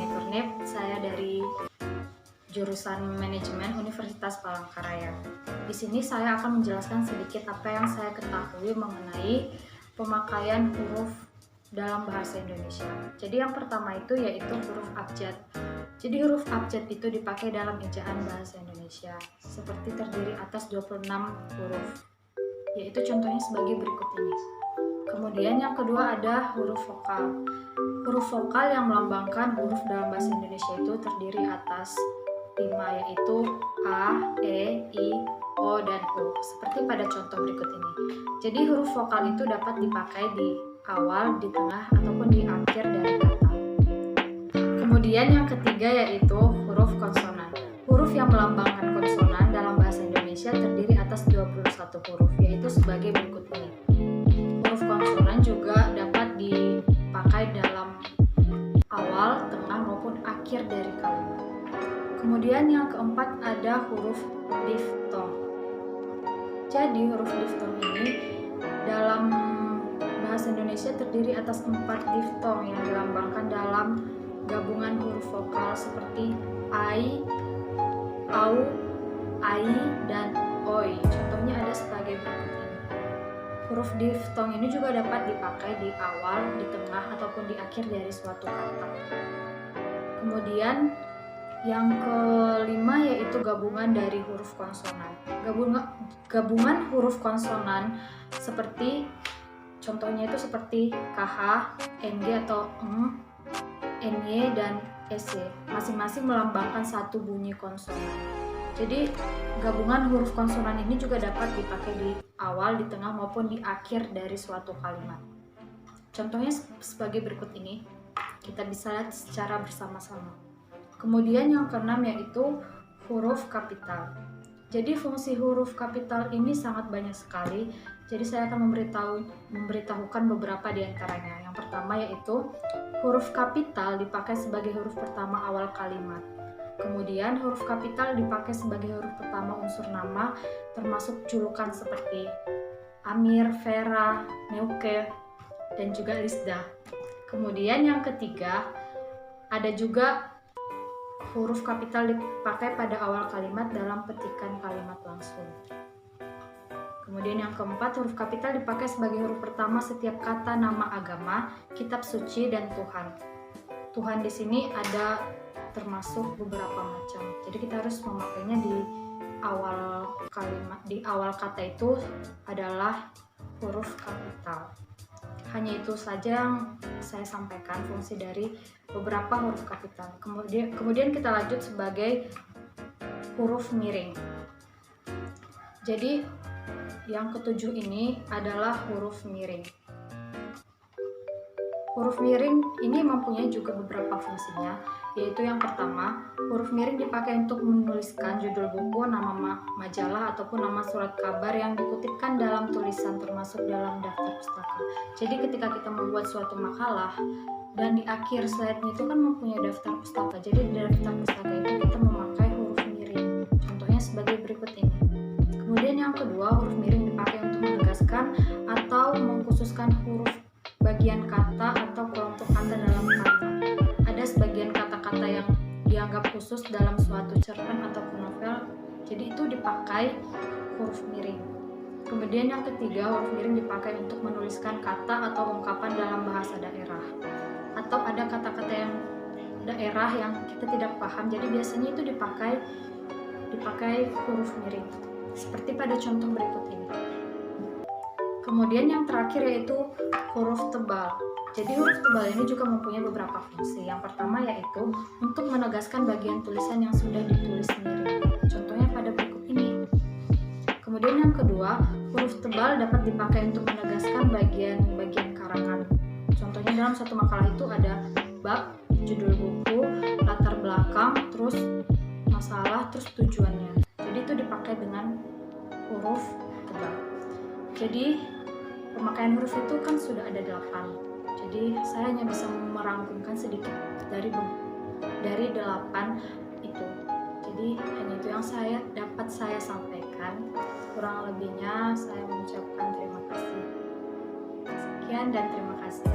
Nurani Turnip, saya dari jurusan Manajemen Universitas Palangkaraya. Di sini saya akan menjelaskan sedikit apa yang saya ketahui mengenai pemakaian huruf dalam bahasa Indonesia. Jadi yang pertama itu yaitu huruf abjad. Jadi huruf abjad itu dipakai dalam ejaan bahasa Indonesia, seperti terdiri atas 26 huruf, yaitu contohnya sebagai berikut ini. Kemudian yang kedua ada huruf vokal. Huruf vokal yang melambangkan huruf dalam bahasa Indonesia itu terdiri atas 5, yaitu A, E, I, O, dan U, seperti pada contoh berikut ini. Jadi huruf vokal itu dapat dipakai di awal, di tengah, ataupun di akhir dari kata. Kemudian yang ketiga yaitu huruf konsonan. Huruf yang melambangkan konsonan dalam bahasa Indonesia terdiri atas 21 huruf, yaitu sebagai berikut ini. Huruf konsonan juga dapat dipakai dalam awal, tengah, maupun akhir dari kalimat. Kemudian yang keempat ada huruf diftong. Jadi huruf diftong ini dalam bahasa Indonesia terdiri atas 4 diftong yang dilambangkan dalam gabungan huruf vokal seperti ai, au, ai, dan oi. Contohnya ada sebagai berikut ini. Huruf diftong ini juga dapat dipakai di awal, di tengah, ataupun di akhir dari suatu kata. Kemudian yang kelima yaitu gabungan dari huruf konsonan. Gabungan huruf konsonan seperti contohnya itu seperti KH, NG atau eng, NY, dan SY. Masing-masing melambangkan satu bunyi konsonan. Jadi gabungan huruf konsonan ini juga dapat dipakai di awal, di tengah, maupun di akhir dari suatu kalimat. Contohnya sebagai berikut ini. Kita bisa lihat secara bersama-sama. Kemudian yang keenam yaitu huruf kapital. Jadi fungsi huruf kapital ini sangat banyak sekali. Jadi saya akan memberitahukan beberapa di antaranya. Yang pertama yaitu huruf kapital dipakai sebagai huruf pertama awal kalimat. Kemudian huruf kapital dipakai sebagai huruf pertama unsur nama, termasuk julukan seperti Amir, Vera, Neuke, dan juga Lisda. Kemudian yang ketiga, ada juga huruf kapital dipakai pada awal kalimat dalam petikan kalimat langsung. Kemudian yang keempat, huruf kapital dipakai sebagai huruf pertama setiap kata nama agama, kitab suci, dan Tuhan. Tuhan di sini ada termasuk beberapa macam. Jadi kita harus memakainya di awal kalimat, di awal kata itu adalah huruf kapital. Hanya itu saja yang saya sampaikan fungsi dari beberapa huruf kapital. Kemudian kita lanjut sebagai huruf miring. Jadi yang ketujuh ini adalah huruf miring. Huruf miring ini mempunyai juga beberapa fungsinya, yaitu yang pertama, huruf miring dipakai untuk menuliskan judul buku, nama majalah, ataupun nama surat kabar yang dikutipkan dalam tulisan termasuk dalam daftar pustaka. Jadi ketika kita membuat suatu makalah dan di akhir slide-nya itu kan mempunyai daftar pustaka. Jadi di daftar pustaka itu kita memakai huruf miring. Contohnya sebagai berikut ini. Kemudian yang kedua, huruf miring dipakai untuk menegaskan atau mengkhususkan huruf bagian kata atau kelompok kata dalam kalimat. Ada sebagian kata-kata yang dianggap khusus dalam suatu cerpen ataupun novel, jadi itu dipakai huruf miring. Kemudian yang ketiga, huruf miring dipakai untuk menuliskan kata atau ungkapan dalam bahasa daerah. Atau ada kata-kata yang daerah yang kita tidak paham, jadi biasanya itu dipakai huruf miring. Seperti pada contoh berikut ini. Kemudian yang terakhir yaitu huruf tebal. Jadi huruf tebal ini juga mempunyai beberapa fungsi. Yang pertama yaitu untuk menegaskan bagian tulisan yang sudah ditulis miring. Contohnya pada berikut ini. Kemudian yang kedua, huruf tebal dapat dipakai untuk menegaskan bagian karangan. Contohnya dalam satu makalah itu ada bab, judul buku, latar belakang, terus masalah, terus tujuannya. Jadi itu dipakai dengan huruf tebal. Jadi pemakaian huruf itu kan sudah ada 8. Jadi saya hanya bisa merangkumkan sedikit dari 8 itu. Jadi hanya itu yang dapat saya sampaikan. Kurang lebihnya saya mengucapkan terima kasih. Sekian dan terima kasih.